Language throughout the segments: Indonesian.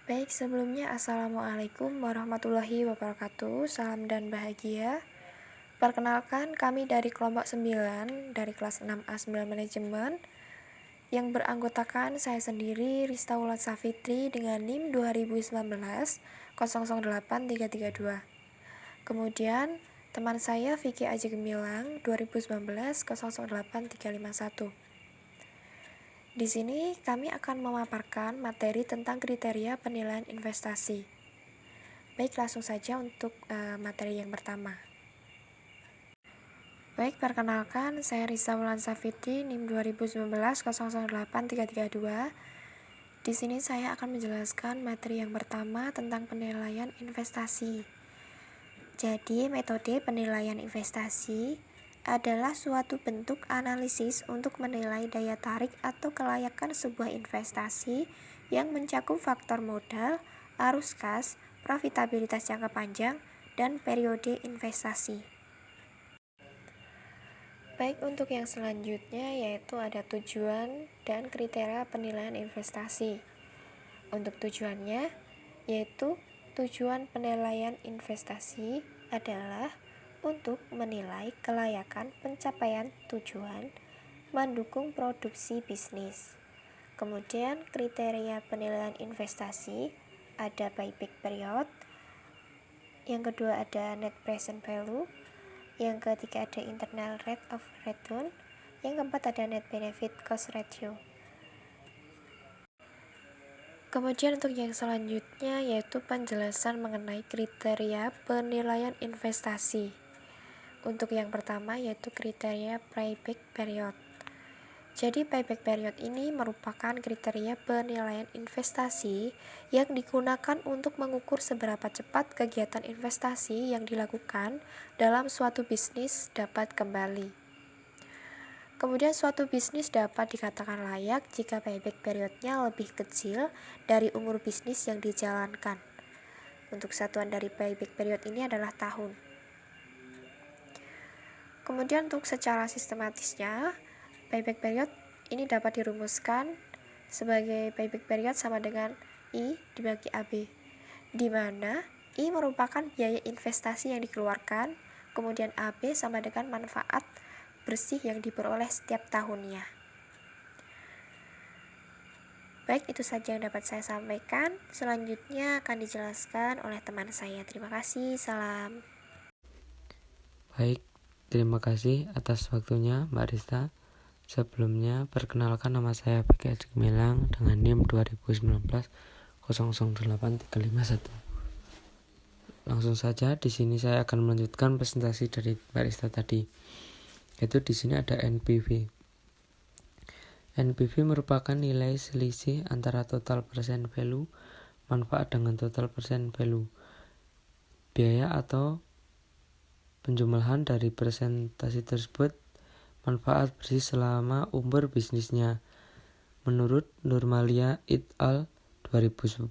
Baik, sebelumnya Assalamualaikum warahmatullahi wabarakatuh. Salam dan bahagia. Perkenalkan, kami dari kelompok 9 dari kelas 6A 9 Manajemen yang beranggotakan saya sendiri Rista Wulan Safitri dengan NIM 2019 008332. Kemudian teman saya Vicky Aji Gemilang 2019 008351. Di sini kami akan memaparkan materi tentang kriteria penilaian investasi. Baik, langsung saja untuk materi yang pertama. Baik, perkenalkan saya Risa Wulan Safitri NIM 2019 008332. Di sini saya akan menjelaskan materi yang pertama tentang penilaian investasi. Jadi, metode penilaian investasi adalah suatu bentuk analisis untuk menilai daya tarik atau kelayakan sebuah investasi yang mencakup faktor modal, arus kas, profitabilitas jangka panjang, dan periode investasi. Baik, untuk yang selanjutnya yaitu ada tujuan dan kriteria penilaian investasi. Untuk tujuannya yaitu tujuan penilaian investasi adalah untuk menilai kelayakan pencapaian tujuan mendukung produksi bisnis. Kemudian kriteria penilaian investasi ada buyback period, yang kedua ada net present value, yang ketiga ada internal rate of return, yang keempat ada net benefit cost ratio. Kemudian untuk yang selanjutnya yaitu penjelasan mengenai kriteria penilaian investasi. Untuk yang pertama yaitu kriteria payback period. Jadi payback period ini merupakan kriteria penilaian investasi yang digunakan untuk mengukur seberapa cepat kegiatan investasi yang dilakukan dalam suatu bisnis dapat kembali. Kemudian suatu bisnis dapat dikatakan layak jika payback periodnya lebih kecil dari umur bisnis yang dijalankan. Untuk satuan dari payback period ini adalah tahun. Kemudian untuk secara sistematisnya, payback period ini dapat dirumuskan sebagai payback period sama dengan I dibagi AB, di mana I merupakan biaya investasi yang dikeluarkan, kemudian AB sama dengan manfaat bersih yang diperoleh setiap tahunnya. Baik, itu saja yang dapat saya sampaikan. Selanjutnya akan dijelaskan oleh teman saya. Terima kasih. Salam. Baik, terima kasih atas waktunya Mbak Rista. Sebelumnya, perkenalkan nama saya Vicky Aji Gemilang dengan NIM 2019 008351. Langsung saja, di sini saya akan melanjutkan presentasi dari Mbak Rista tadi. Yaitu di sini ada NPV. NPV merupakan nilai selisih antara total present value manfaat dengan total present value biaya atau penjumlahan dari presentasi tersebut manfaat bersih selama umur bisnisnya. Menurut Nurmalia et al. 2010,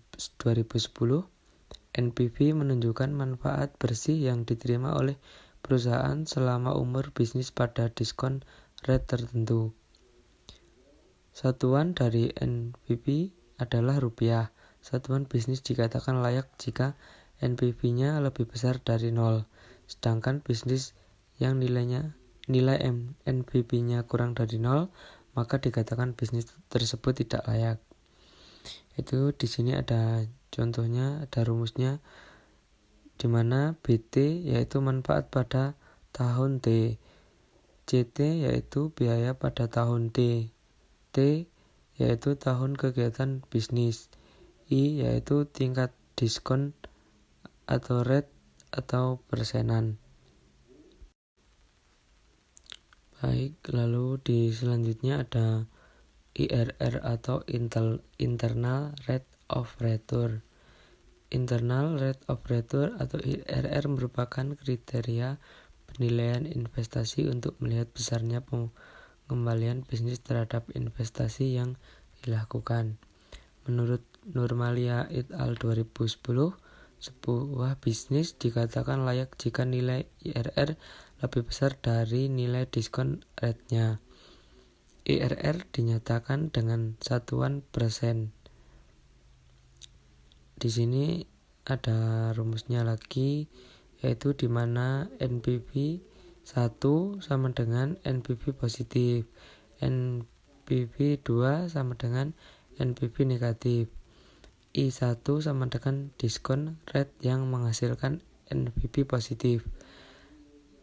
NPV menunjukkan manfaat bersih yang diterima oleh perusahaan selama umur bisnis pada diskon rate tertentu. Satuan dari NPV adalah rupiah. Satuan bisnis dikatakan layak jika NPV-nya lebih besar dari 0. Sedangkan bisnis yang nilai NPV-nya kurang dari 0, maka dikatakan bisnis tersebut tidak layak. Itu di sini ada contohnya, ada rumusnya, di mana BT yaitu manfaat pada tahun T, CT yaitu biaya pada tahun D, T yaitu tahun kegiatan bisnis, I yaitu tingkat diskon atau rate atau persenan. Baik, lalu di selanjutnya ada IRR atau internal rate of return. Internal rate of return atau IRR merupakan kriteria penilaian investasi untuk melihat besarnya pengembalian bisnis terhadap investasi yang dilakukan. Menurut Nurmalia et al. 2010, sebuah bisnis dikatakan layak jika nilai IRR lebih besar dari nilai diskon rate-nya. IRR dinyatakan dengan satuan persen. Di sini ada rumusnya lagi, yaitu di mana NPV 1 sama dengan NPV positif, NPV 2 sama dengan NPV negatif, I1 sama dengan diskon rate yang menghasilkan NPV positif,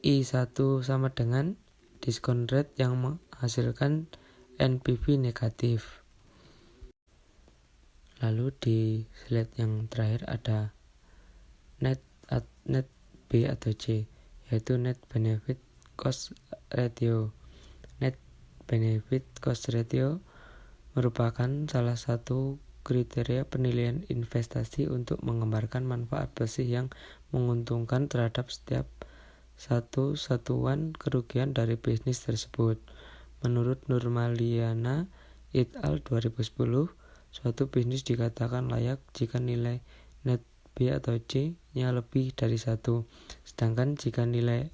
I1 sama dengan diskon rate yang menghasilkan NPV negatif. Lalu di slide yang terakhir ada net B atau C, yaitu net benefit cost ratio. Net benefit cost ratio merupakan salah satu kriteria penilaian investasi untuk menggambarkan manfaat bersih yang menguntungkan terhadap setiap satu satuan kerugian dari bisnis tersebut. Menurut Nurmaliana et al. 2010, suatu bisnis dikatakan layak jika nilai net B atau C-nya lebih dari 1. Sedangkan jika nilai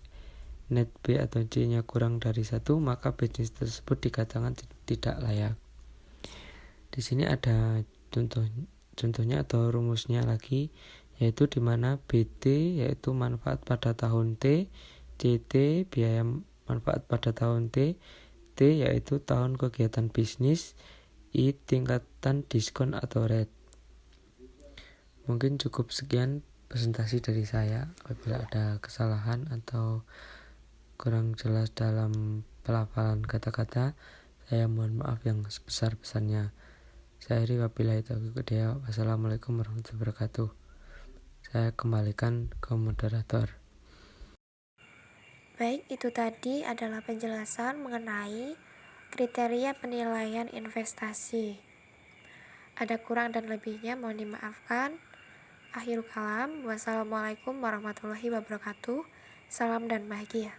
net B atau C-nya kurang dari 1, maka bisnis tersebut dikatakan tidak layak. Di sini ada contohnya atau rumusnya lagi, yaitu di mana BT yaitu manfaat pada tahun T, CT biaya manfaat pada tahun T, T yaitu tahun kegiatan bisnis, I tingkatan diskon atau rate. Mungkin cukup sekian presentasi dari saya. Apabila ada kesalahan atau kurang jelas dalam pelafalan kata-kata, saya mohon maaf yang sebesar-besarnya. Saya akhiri wabillahi taufiq hidayah. Wassalamualaikum warahmatullahi wabarakatuh. Saya kembalikan ke moderator. Baik, itu tadi adalah penjelasan mengenai kriteria penilaian investasi. Ada kurang dan lebihnya mohon dimaafkan. Akhirul kalam, wassalamualaikum warahmatullahi wabarakatuh. Salam dan bahagia.